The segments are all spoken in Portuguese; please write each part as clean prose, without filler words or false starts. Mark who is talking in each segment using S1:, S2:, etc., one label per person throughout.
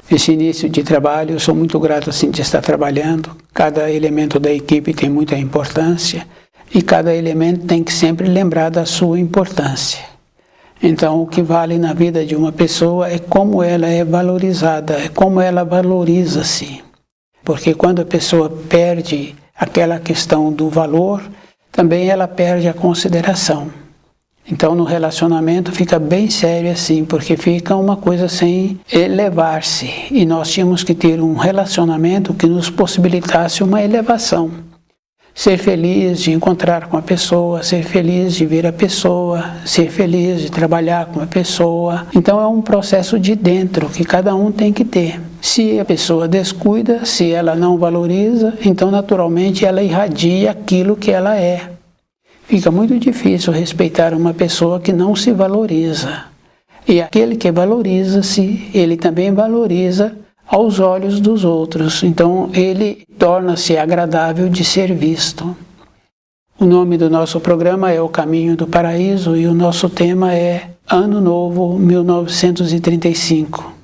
S1: Esse início de trabalho, eu sou muito grato assim, de estar trabalhando. Cada elemento da equipe tem muita importância e cada elemento tem que sempre lembrar da sua importância. Então, o que vale na vida de uma pessoa é como ela é valorizada, é como ela valoriza-se. Porque quando a pessoa perde aquela questão do valor, também ela perde a consideração. Então, no relacionamento fica bem sério assim, porque fica uma coisa sem elevar-se. E nós tínhamos que ter um relacionamento que nos possibilitasse uma elevação. Ser feliz de encontrar com a pessoa, ser feliz de ver a pessoa, ser feliz de trabalhar com a pessoa. Então, é um processo de dentro que cada um tem que ter. Se a pessoa descuida, se ela não valoriza, então naturalmente ela irradia aquilo que ela é. Fica muito difícil respeitar uma pessoa que não se valoriza. E aquele que valoriza-se, ele também valoriza aos olhos dos outros. Então, ele torna-se agradável de ser visto. O nome do nosso programa é O Caminho do Paraíso e o nosso tema é Ano Novo 1935.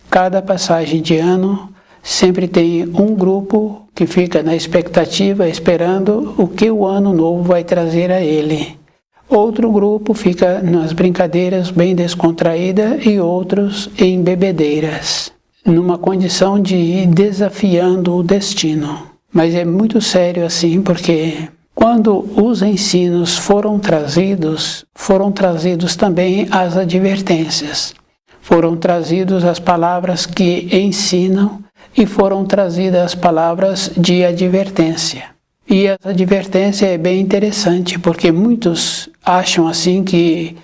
S1: Cada passagem de ano sempre tem um grupo que fica na expectativa, esperando o que o ano novo vai trazer a ele. Outro grupo fica nas brincadeiras bem descontraída e outros em bebedeiras, numa condição de ir desafiando o destino. Mas é muito sério assim, porque quando os ensinos foram trazidos também as advertências. Foram trazidas as palavras que ensinam e foram trazidas as palavras de advertência. E a advertência é bem interessante, porque muitos acham assim que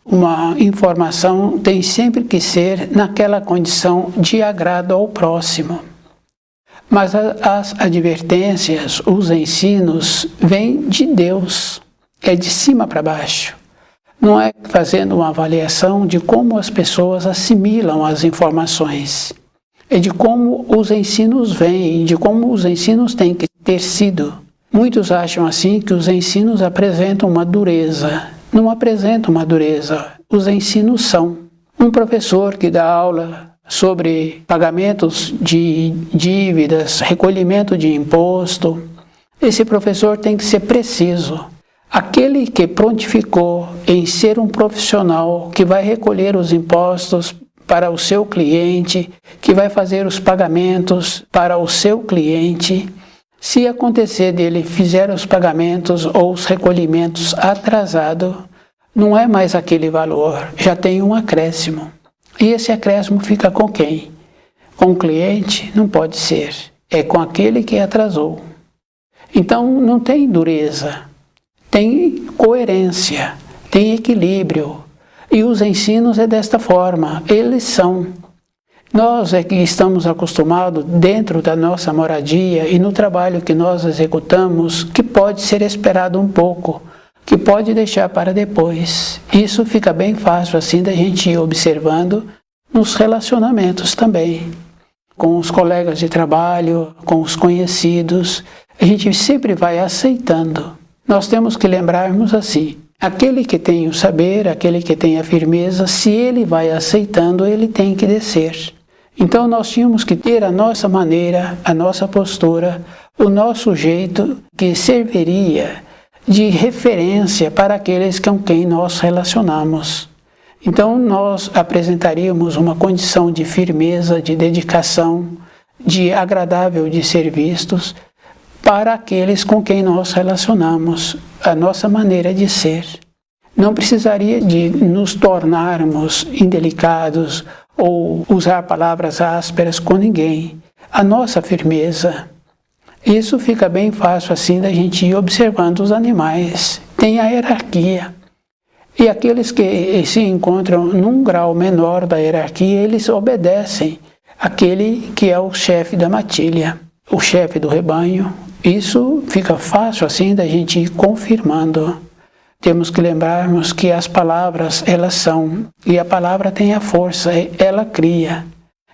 S1: uma informação tem sempre que ser naquela condição de agrado ao próximo. Mas as advertências, os ensinos, vêm de Deus, é de cima para baixo. Não é fazendo uma avaliação de como as pessoas assimilam as informações. É de como os ensinos vêm, de como os ensinos têm que ter sido. Muitos acham assim que os ensinos apresentam uma dureza. Não apresentam uma dureza. Os ensinos são. Um professor que dá aula sobre pagamentos de dívidas, recolhimento de imposto, esse professor tem que ser preciso. Aquele que prontificou em ser um profissional que vai recolher os impostos para o seu cliente, que vai fazer os pagamentos para o seu cliente, se acontecer dele fizer os pagamentos ou os recolhimentos atrasado, não é mais aquele valor, já tem um acréscimo. E esse acréscimo fica com quem? Com o cliente? Não pode ser. É com aquele que atrasou. Então não tem dureza. Tem coerência, tem equilíbrio. E os ensinos é desta forma, eles são. Nós é que estamos acostumados dentro da nossa moradia e no trabalho que nós executamos, que pode ser esperado um pouco, que pode deixar para depois. Isso fica bem fácil assim da gente ir observando nos relacionamentos também. Com os colegas de trabalho, com os conhecidos, a gente sempre vai aceitando. Nós temos que lembrarmos assim, aquele que tem o saber, aquele que tem a firmeza, se ele vai aceitando, ele tem que descer. Então nós tínhamos que ter a nossa maneira, a nossa postura, o nosso jeito que serviria de referência para aqueles com quem nós relacionamos. Então nós apresentaríamos uma condição de firmeza, de dedicação, de agradável de ser vistos, para aqueles com quem nós relacionamos, a nossa maneira de ser. Não precisaria de nos tornarmos indelicados ou usar palavras ásperas com ninguém. A nossa firmeza. Isso fica bem fácil assim da gente ir observando os animais. Tem a hierarquia. E aqueles que se encontram num grau menor da hierarquia, eles obedecem àquele que é o chefe da matilha, o chefe do rebanho. Isso fica fácil assim da gente ir confirmando. Temos que lembrarmos que as palavras, elas são, e a palavra tem a força, ela cria.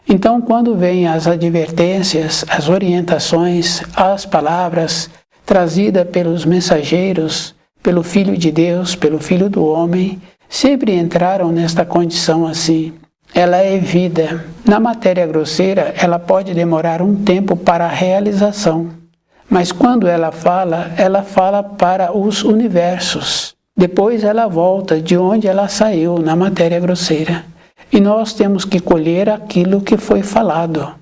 S1: Então, quando vêm as advertências, as orientações, as palavras trazidas pelos mensageiros, pelo Filho de Deus, pelo Filho do Homem, sempre entraram nesta condição assim. Ela é vida. Na matéria grosseira, ela pode demorar um tempo para a realização. Mas quando ela fala para os universos. Depois ela volta de onde ela saiu, na matéria grosseira. E nós temos que colher aquilo que foi falado.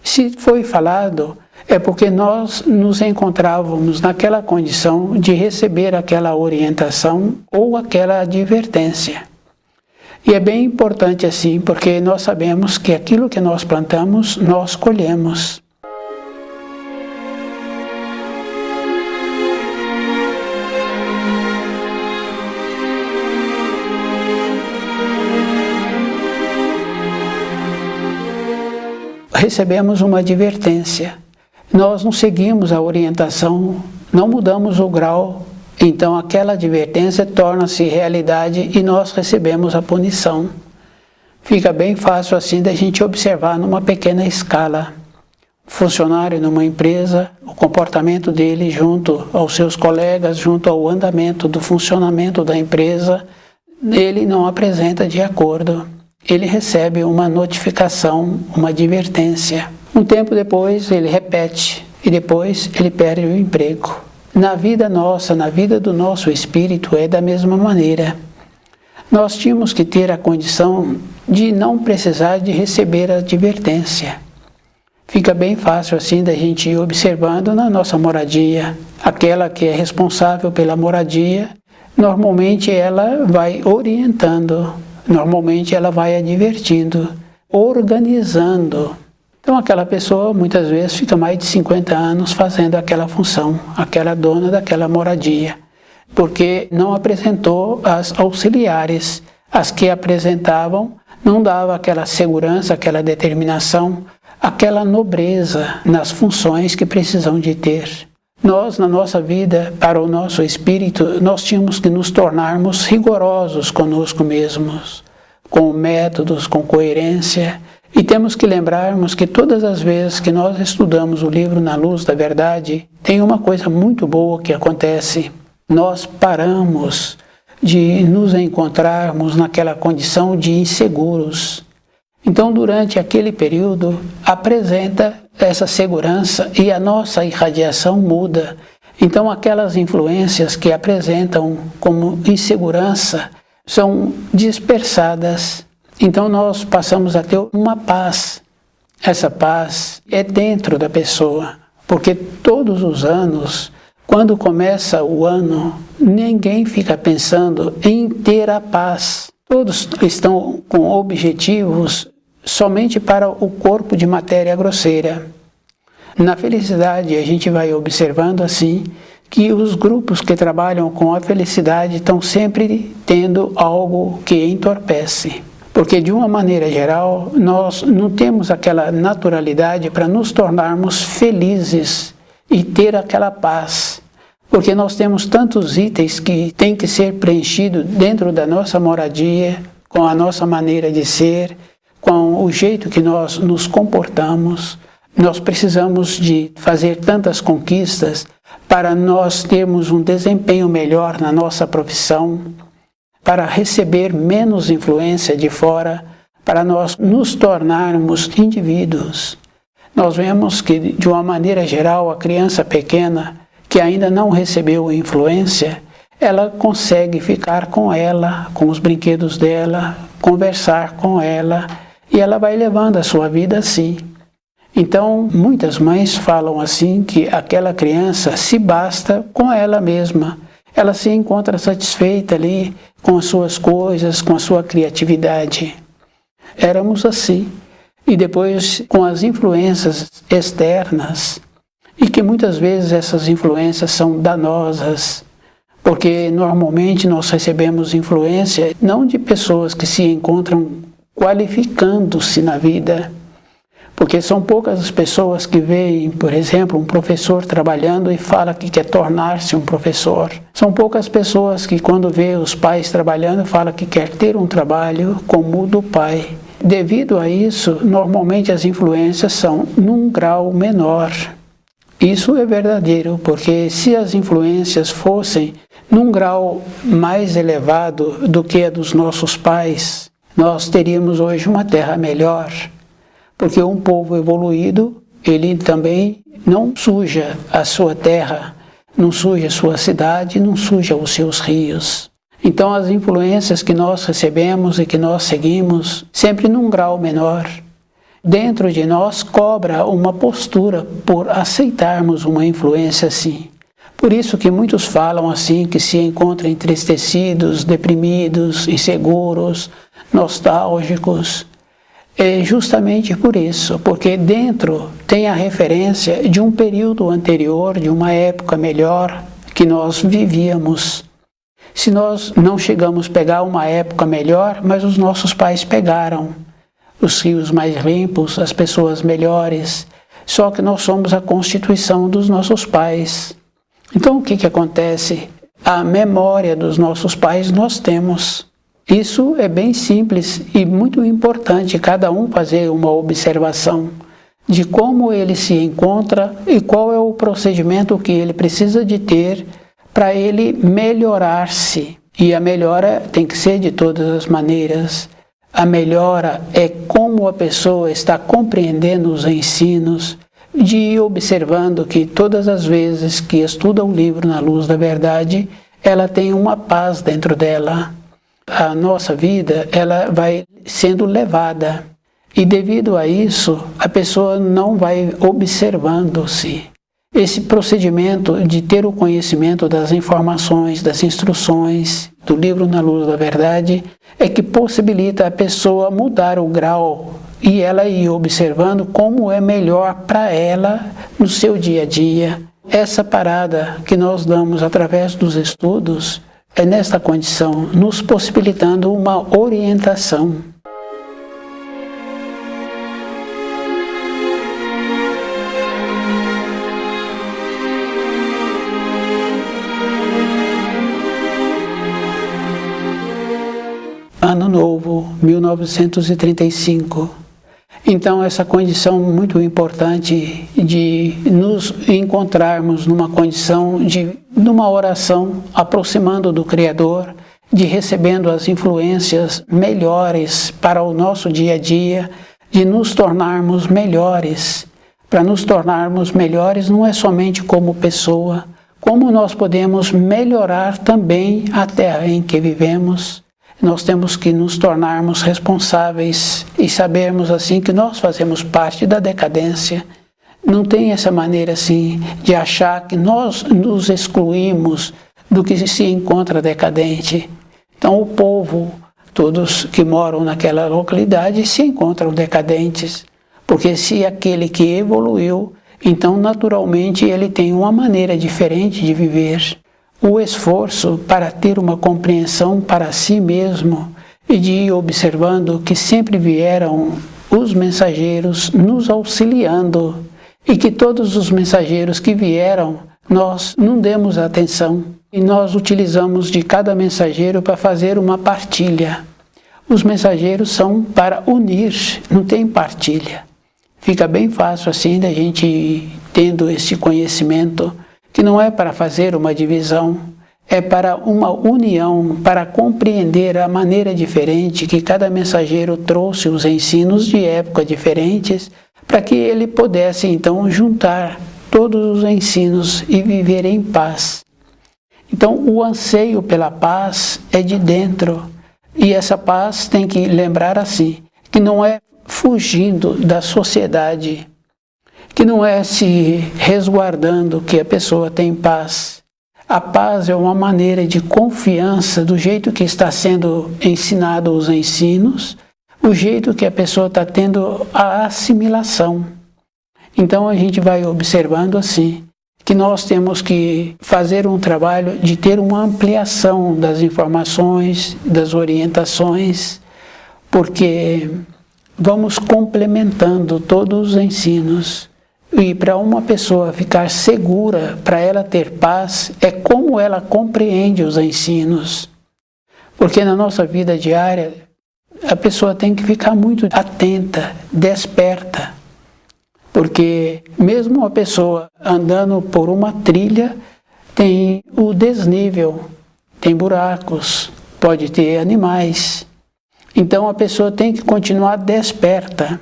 S1: Se foi falado, é porque nós nos encontrávamos naquela condição de receber aquela orientação ou aquela advertência. E é bem importante assim, porque nós sabemos que aquilo que nós plantamos, nós colhemos. Recebemos uma advertência. Nós não seguimos a orientação, não mudamos o grau, então aquela advertência torna-se realidade e nós recebemos a punição. Fica bem fácil assim da gente observar numa pequena escala. Funcionário numa empresa, o comportamento dele junto aos seus colegas, junto ao andamento do funcionamento da empresa, ele não apresenta de acordo. Ele recebe uma notificação, uma advertência. Um tempo depois ele repete e depois ele perde o emprego. Na vida nossa, na vida do nosso espírito é da mesma maneira. Nós tínhamos que ter a condição de não precisar de receber a advertência. Fica bem fácil assim da gente ir observando na nossa moradia. Aquela que é responsável pela moradia, normalmente ela vai orientando. Normalmente ela vai advertindo, organizando. Então aquela pessoa muitas vezes fica mais de 50 anos fazendo aquela função, aquela dona daquela moradia, porque não apresentou as auxiliares. As que apresentavam não dava aquela segurança, aquela determinação, aquela nobreza nas funções que precisam de ter. Nós, na nossa vida, para o nosso espírito, nós tínhamos que nos tornarmos rigorosos conosco mesmos, com métodos, com coerência, e temos que lembrarmos que todas as vezes que nós estudamos o livro Na Luz da Verdade, tem uma coisa muito boa que acontece. Nós paramos de nos encontrarmos naquela condição de inseguros. Então, durante aquele período, apresenta essa segurança e a nossa irradiação muda. Então, aquelas influências que apresentam como insegurança são dispersadas. Então, nós passamos a ter uma paz. Essa paz é dentro da pessoa, porque todos os anos, quando começa o ano, ninguém fica pensando em ter a paz. Todos estão com objetivos somente para o corpo de matéria grosseira. Na felicidade, a gente vai observando assim que os grupos que trabalham com a felicidade estão sempre tendo algo que entorpece. Porque, de uma maneira geral, nós não temos aquela naturalidade para nos tornarmos felizes e ter aquela paz. Porque nós temos tantos itens que têm que ser preenchidos dentro da nossa moradia, com a nossa maneira de ser, com o jeito que nós nos comportamos. Nós precisamos de fazer tantas conquistas para nós termos um desempenho melhor na nossa profissão, para receber menos influência de fora, para nós nos tornarmos indivíduos. Nós vemos que, de uma maneira geral, a criança pequena, que ainda não recebeu influência, ela consegue ficar com ela, com os brinquedos dela, conversar com ela, e ela vai levando a sua vida assim. Então, muitas mães falam assim que aquela criança se basta com ela mesma. ela se encontra satisfeita ali com as suas coisas, com a sua criatividade. Éramos assim. E depois, com as influências externas, e que muitas vezes essas influências são danosas, porque normalmente nós recebemos influência não de pessoas que se encontram qualificando-se na vida, porque são poucas as pessoas que veem, por exemplo, um professor trabalhando e fala que quer tornar-se um professor. São poucas pessoas que, quando vê os pais trabalhando, fala que quer ter um trabalho como o do pai. Devido a isso, normalmente as influências são num grau menor. Isso é verdadeiro, porque se as influências fossem num grau mais elevado do que a dos nossos pais, nós teríamos hoje uma terra melhor. Porque um povo evoluído, ele também não suja a sua terra, não suja a sua cidade, não suja os seus rios. Então as influências que nós recebemos e que nós seguimos, sempre num grau menor, dentro de nós cobra uma postura por aceitarmos uma influência assim. Por isso que muitos falam assim, que se encontram entristecidos, deprimidos, inseguros, nostálgicos. É justamente por isso, porque dentro tem a referência de um período anterior, de uma época melhor que nós vivíamos. Se nós não chegamos a pegar uma época melhor, mas os nossos pais pegaram. Os rios mais limpos, as pessoas melhores, só que nós somos a constituição dos nossos pais. Então o que acontece? A memória dos nossos pais nós temos. Isso é bem simples e muito importante cada um fazer uma observação de como ele se encontra e qual é o procedimento que ele precisa de ter para ele melhorar-se. E a melhora tem que ser de todas as maneiras. A melhora é como a pessoa está compreendendo os ensinos, de ir observando que todas as vezes que estuda um livro na luz da verdade, ela tem uma paz dentro dela. A nossa vida, ela vai sendo levada. E devido a isso, a pessoa não vai observando-se. Esse procedimento de ter o conhecimento das informações, das instruções, do livro na luz da verdade, é que possibilita a pessoa mudar o grau e ela ir observando como é melhor para ela no seu dia a dia. Essa parada que nós damos através dos estudos é nesta condição, nos possibilitando uma orientação. Ano Novo, 1935. Então, essa condição muito importante de nos encontrarmos numa condição numa oração, aproximando do Criador, de recebendo as influências melhores para o nosso dia a dia, de nos tornarmos melhores. Para nos tornarmos melhores não é somente como pessoa, como nós podemos melhorar também a terra em que vivemos. Nós temos que nos tornarmos responsáveis e sabermos assim que nós fazemos parte da decadência. Não tem essa maneira assim de achar que nós nos excluímos do que se encontra decadente. Então o povo, todos que moram naquela localidade se encontram decadentes, porque se aquele que evoluiu, então naturalmente ele tem uma maneira diferente de viver. O esforço para ter uma compreensão para si mesmo e de ir observando que sempre vieram os mensageiros nos auxiliando e que todos os mensageiros que vieram nós não demos atenção e nós utilizamos de cada mensageiro para fazer uma partilha. Os mensageiros são para unir, não tem partilha. Fica bem fácil assim da gente ir tendo esse conhecimento que não é para fazer uma divisão, é para uma união, para compreender a maneira diferente que cada mensageiro trouxe os ensinos de época diferentes, para que ele pudesse então juntar todos os ensinos e viver em paz. Então o anseio pela paz é de dentro, e essa paz tem que lembrar assim, que não é fugindo da sociedade, que não é se resguardando que a pessoa tem paz. A paz é uma maneira de confiança do jeito que está sendo ensinado os ensinos, o jeito que a pessoa está tendo a assimilação. Então a gente vai observando assim, que nós temos que fazer um trabalho de ter uma ampliação das informações, das orientações, porque vamos complementando todos os ensinos. E para uma pessoa ficar segura, para ela ter paz, é como ela compreende os ensinos. Porque na nossa vida diária, a pessoa tem que ficar muito atenta, desperta. Porque mesmo uma pessoa andando por uma trilha, tem o desnível, tem buracos, pode ter animais. Então a pessoa tem que continuar desperta.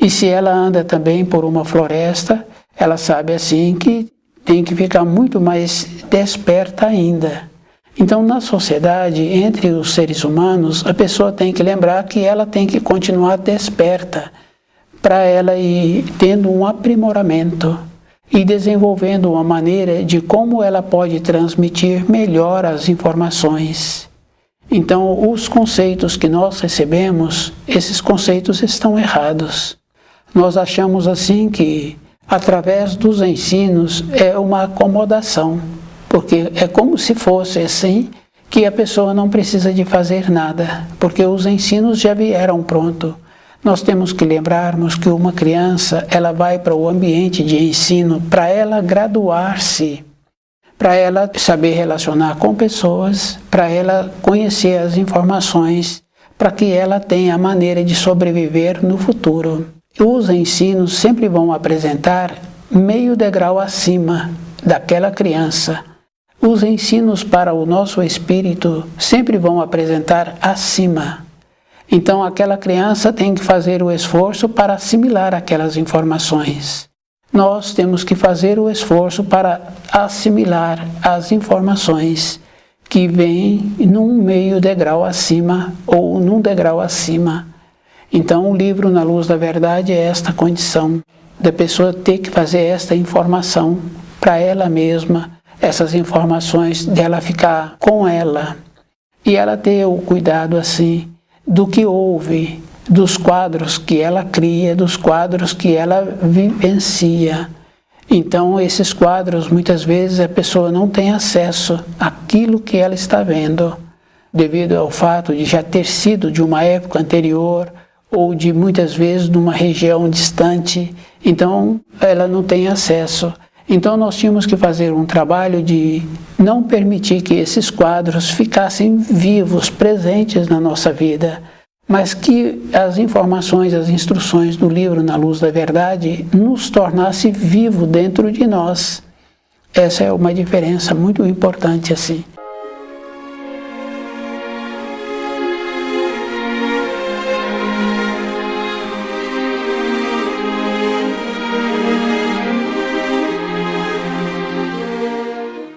S1: E se ela anda também por uma floresta, ela sabe assim que tem que ficar muito mais desperta ainda. Então na sociedade, entre os seres humanos, a pessoa tem que lembrar que ela tem que continuar desperta, para ela ir tendo um aprimoramento e desenvolvendo uma maneira de como ela pode transmitir melhor as informações. Então, os conceitos que nós recebemos, esses conceitos estão errados. Nós achamos assim que, através dos ensinos, é uma acomodação, porque é como se fosse assim que a pessoa não precisa de fazer nada, porque os ensinos já vieram pronto. Nós temos que lembrarmos que uma criança, ela vai para o ambiente de ensino para ela graduar-se, para ela saber relacionar com pessoas, para ela conhecer as informações, para que ela tenha a maneira de sobreviver no futuro. Os ensinos sempre vão apresentar meio degrau acima daquela criança. Os ensinos para o nosso espírito sempre vão apresentar acima. Então aquela criança tem que fazer o esforço para assimilar aquelas informações. Nós temos que fazer o esforço para assimilar as informações que vêm num meio degrau acima ou num degrau acima. Então o livro Na Luz da Verdade é esta condição, da pessoa ter que fazer esta informação para ela mesma, essas informações dela ficar com ela. E ela ter o cuidado assim, do que ouve, dos quadros que ela cria, dos quadros que ela vivencia. Então, esses quadros, muitas vezes, a pessoa não tem acesso àquilo que ela está vendo, devido ao fato de já ter sido de uma época anterior, ou de, muitas vezes, de uma região distante. Então, ela não tem acesso. Então, nós tínhamos que fazer um trabalho de não permitir que esses quadros ficassem vivos, presentes na nossa vida, mas que as informações, as instruções do livro Na Luz da Verdade nos tornasse vivo dentro de nós. Essa é uma diferença muito importante assim.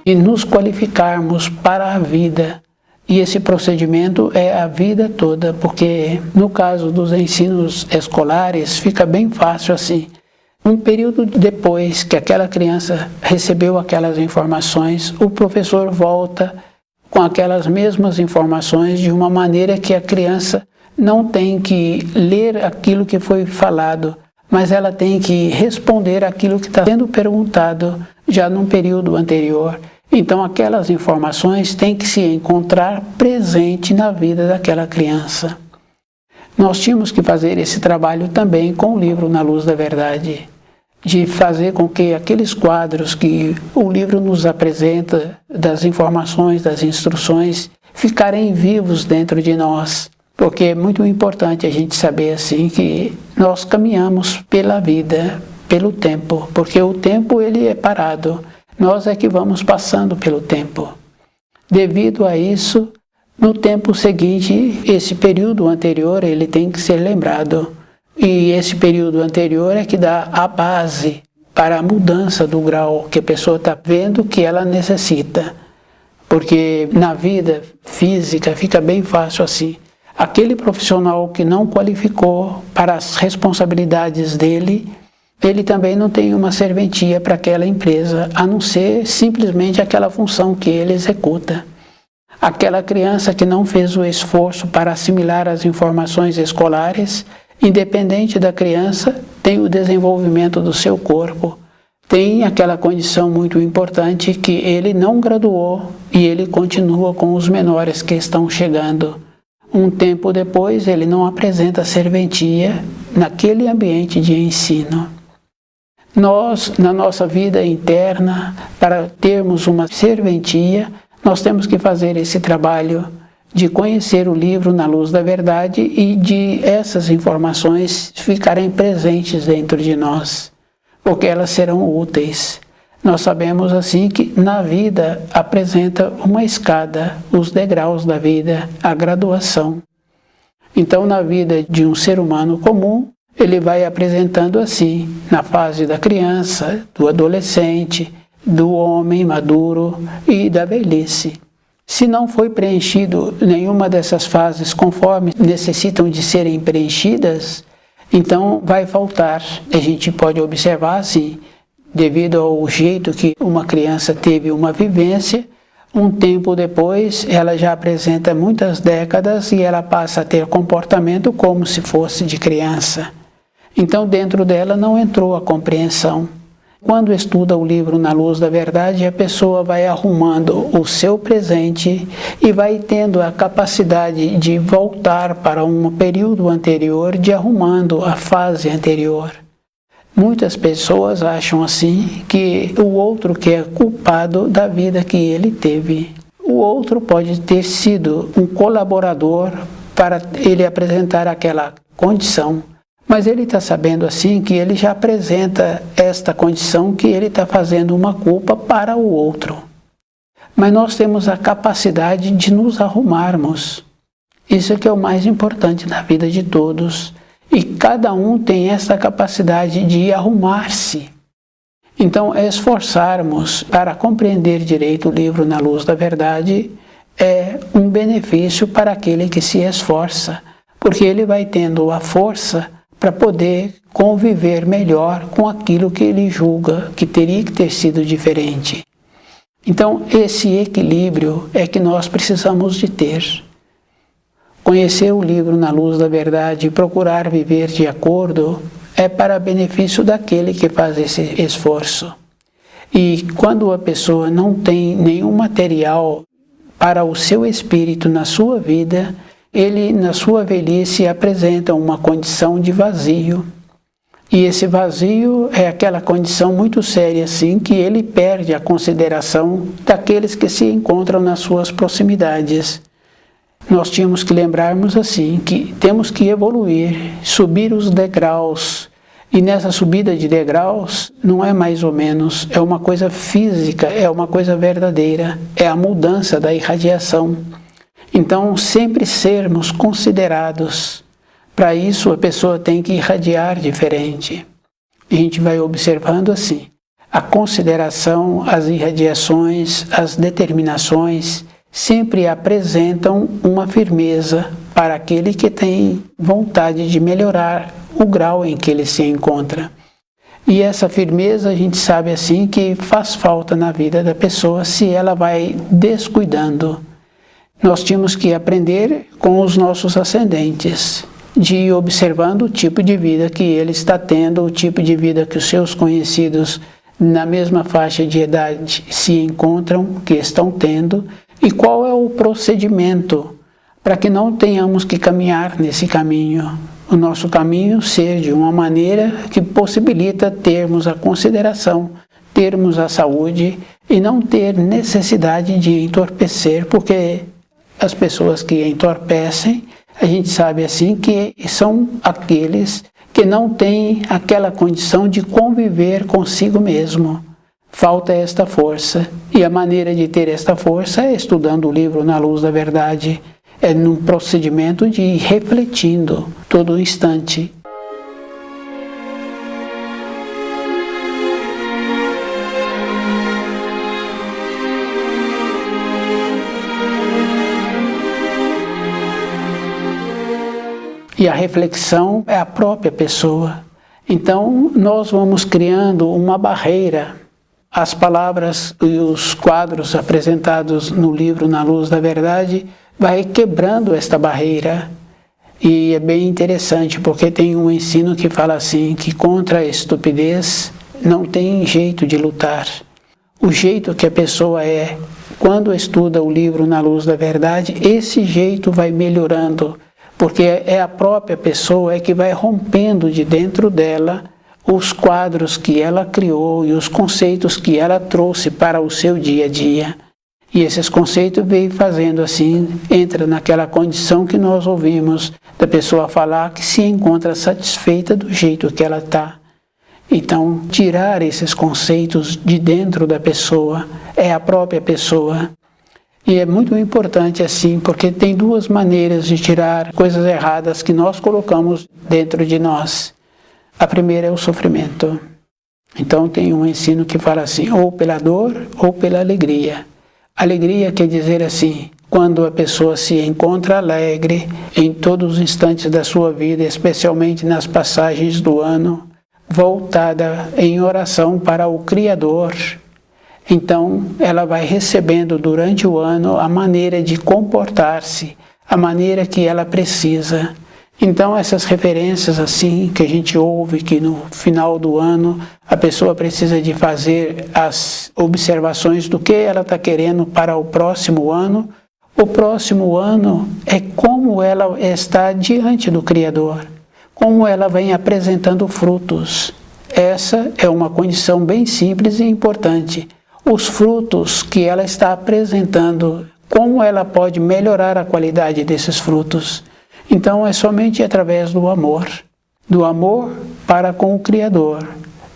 S1: E nos qualificarmos para a vida. E esse procedimento é a vida toda, porque no caso dos ensinos escolares fica bem fácil assim. Um período depois que aquela criança recebeu aquelas informações, o professor volta com aquelas mesmas informações de uma maneira que a criança não tem que ler aquilo que foi falado, mas ela tem que responder aquilo que está sendo perguntado já num período anterior. Então aquelas informações têm que se encontrar presente na vida daquela criança. Nós tínhamos que fazer esse trabalho também com o livro Na Luz da Verdade, de fazer com que aqueles quadros que o livro nos apresenta, das informações, das instruções, ficarem vivos dentro de nós. Porque é muito importante a gente saber assim que nós caminhamos pela vida, pelo tempo, porque o tempo ele é parado. Nós é que vamos passando pelo tempo. Devido a isso, no tempo seguinte, esse período anterior, ele tem que ser lembrado. E esse período anterior é que dá a base para a mudança do grau que a pessoa está vendo que ela necessita. Porque na vida física fica bem fácil assim. Aquele profissional que não qualificou para as responsabilidades dele, ele também não tem uma serventia para aquela empresa, a não ser simplesmente aquela função que ele executa. Aquela criança que não fez o esforço para assimilar as informações escolares, independente da criança, tem o desenvolvimento do seu corpo, tem aquela condição muito importante que ele não graduou e ele continua com os menores que estão chegando. Um tempo depois, ele não apresenta serventia naquele ambiente de ensino. Nós, na nossa vida interna, para termos uma serventia, nós temos que fazer esse trabalho de conhecer o livro na luz da verdade e de essas informações ficarem presentes dentro de nós, porque elas serão úteis. Nós sabemos assim que na vida apresenta uma escada, os degraus da vida, a graduação. Então, na vida de um ser humano comum, ele vai apresentando assim, na fase da criança, do adolescente, do homem maduro e da velhice. Se não foi preenchido nenhuma dessas fases conforme necessitam de serem preenchidas, então vai faltar. A gente pode observar assim, devido ao jeito que uma criança teve uma vivência, um tempo depois ela já apresenta muitas décadas e ela passa a ter comportamento como se fosse de criança. Então dentro dela não entrou a compreensão. Quando estuda o livro na luz da verdade, a pessoa vai arrumando o seu presente e vai tendo a capacidade de voltar para um período anterior, de arrumando a fase anterior. Muitas pessoas acham assim que o outro que é culpado da vida que ele teve. O outro pode ter sido um colaborador para ele apresentar aquela condição. Mas ele está sabendo assim que ele já apresenta esta condição que ele está fazendo uma culpa para o outro. Mas nós temos a capacidade de nos arrumarmos. Isso é que é o mais importante na vida de todos. E cada um tem essa capacidade de arrumar-se. Então, esforçarmos para compreender direito o livro na luz da verdade é um benefício para aquele que se esforça, porque ele vai tendo a força para poder conviver melhor com aquilo que ele julga que teria que ter sido diferente. Então, esse equilíbrio é que nós precisamos de ter. Conhecer o livro na luz da verdade e procurar viver de acordo é para benefício daquele que faz esse esforço. E quando a pessoa não tem nenhum material para o seu espírito na sua vida, ele, na sua velhice, apresenta uma condição de vazio. E esse vazio é aquela condição muito séria, assim, que ele perde a consideração daqueles que se encontram nas suas proximidades. Nós tínhamos que lembrarmos assim, que temos que evoluir, subir os degraus. E nessa subida de degraus, não é mais ou menos, é uma coisa física, é uma coisa verdadeira, é a mudança da irradiação. Então, sempre sermos considerados. Para isso, a pessoa tem que irradiar diferente. E a gente vai observando assim, a consideração, as irradiações, as determinações, sempre apresentam uma firmeza para aquele que tem vontade de melhorar o grau em que ele se encontra. E essa firmeza a gente sabe assim que faz falta na vida da pessoa se ela vai descuidando. Nós tínhamos que aprender com os nossos ascendentes, de ir observando o tipo de vida que ele está tendo, o tipo de vida que os seus conhecidos na mesma faixa de idade se encontram, que estão tendo, e qual é o procedimento para que não tenhamos que caminhar nesse caminho. O nosso caminho ser de uma maneira que possibilita termos a consideração, termos a saúde e não ter necessidade de entorpecer, porque as pessoas que entorpecem, a gente sabe assim que são aqueles que não têm aquela condição de conviver consigo mesmo. Falta esta força, e a maneira de ter esta força é estudando o livro na luz da verdade, é num procedimento de ir refletindo todo instante. E a reflexão é a própria pessoa. Então, nós vamos criando uma barreira. As palavras e os quadros apresentados no livro Na Luz da Verdade vai quebrando esta barreira. E é bem interessante, porque tem um ensino que fala assim, que contra a estupidez não tem jeito de lutar. O jeito que a pessoa é, quando estuda o livro Na Luz da Verdade, esse jeito vai melhorando, porque é a própria pessoa que vai rompendo de dentro dela os quadros que ela criou e os conceitos que ela trouxe para o seu dia a dia. E esses conceitos vêm fazendo assim, entra naquela condição que nós ouvimos da pessoa falar que se encontra satisfeita do jeito que ela está. Então, tirar esses conceitos de dentro da pessoa é a própria pessoa. E é muito importante assim, porque tem duas maneiras de tirar coisas erradas que nós colocamos dentro de nós. A primeira é o sofrimento. Então tem um ensino que fala assim, ou pela dor ou pela alegria. Alegria quer dizer assim, quando a pessoa se encontra alegre em todos os instantes da sua vida, especialmente nas passagens do ano, voltada em oração para o Criador. Então, ela vai recebendo durante o ano a maneira de comportar-se, a maneira que ela precisa. Então, essas referências assim que a gente ouve, que no final do ano a pessoa precisa de fazer as observações do que ela está querendo para o próximo ano. O próximo ano é como ela está diante do Criador, como ela vem apresentando frutos. Essa é uma condição bem simples e importante. Os frutos que ela está apresentando, como ela pode melhorar a qualidade desses frutos. Então é somente através do amor para com o Criador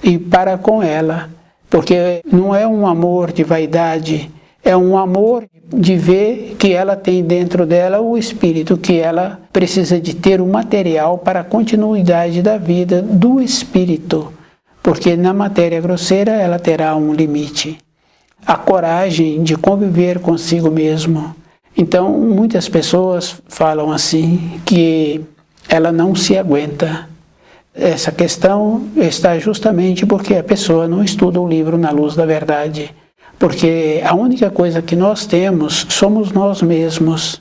S1: e para com ela, porque não é um amor de vaidade, é um amor de ver que ela tem dentro dela o espírito, que ela precisa de ter o material para a continuidade da vida do espírito, porque na matéria grosseira ela terá um limite. A coragem de conviver consigo mesmo. Então, muitas pessoas falam assim, que ela não se aguenta. Essa questão está justamente porque a pessoa não estuda o livro Na Luz da Verdade. Porque a única coisa que nós temos somos nós mesmos.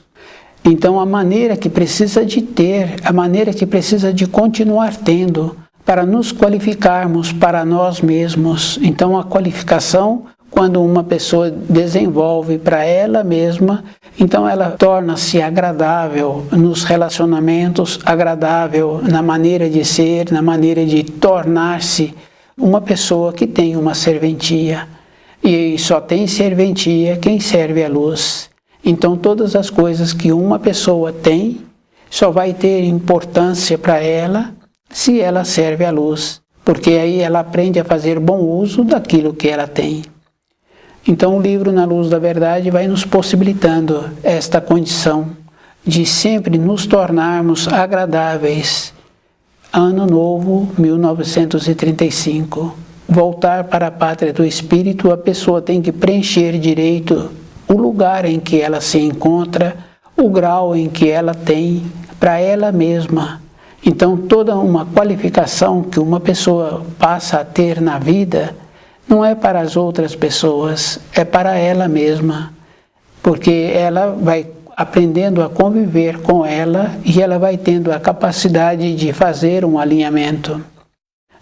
S1: Então, a maneira que precisa de ter, a maneira que precisa de continuar tendo, para nos qualificarmos para nós mesmos. Então, a qualificação, quando uma pessoa desenvolve para ela mesma, então ela torna-se agradável nos relacionamentos, agradável na maneira de ser, na maneira de tornar-se uma pessoa que tem uma serventia. E só tem serventia quem serve à luz. Então todas as coisas que uma pessoa tem, só vai ter importância para ela se ela serve à luz. Porque aí ela aprende a fazer bom uso daquilo que ela tem. Então o livro Na Luz da Verdade vai nos possibilitando esta condição de sempre nos tornarmos agradáveis. Ano Novo, 1935. Voltar para a pátria do Espírito, a pessoa tem que preencher direito o lugar em que ela se encontra, o grau em que ela tem para ela mesma. Então toda uma qualificação que uma pessoa passa a ter na vida, não é para as outras pessoas, é para ela mesma, porque ela vai aprendendo a conviver com ela e ela vai tendo a capacidade de fazer um alinhamento.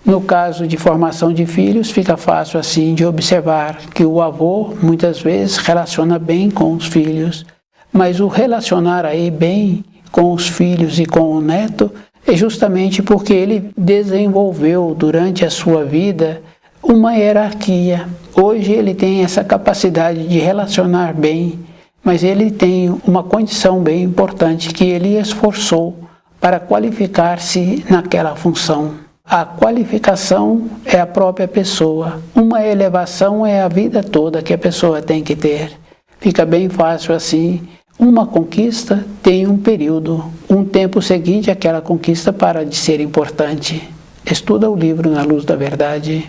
S1: No caso de formação de filhos, fica fácil assim de observar que o avô muitas vezes relaciona bem com os filhos, mas o relacionar aí bem com os filhos e com o neto é justamente porque ele desenvolveu durante a sua vida uma hierarquia. Hoje ele tem essa capacidade de relacionar bem, mas ele tem uma condição bem importante que ele esforçou para qualificar-se naquela função. A qualificação é a própria pessoa. Uma elevação é a vida toda que a pessoa tem que ter. Fica bem fácil assim. Uma conquista tem um período, um tempo seguinte àquela conquista para de ser importante. Estuda o livro Na Luz da Verdade.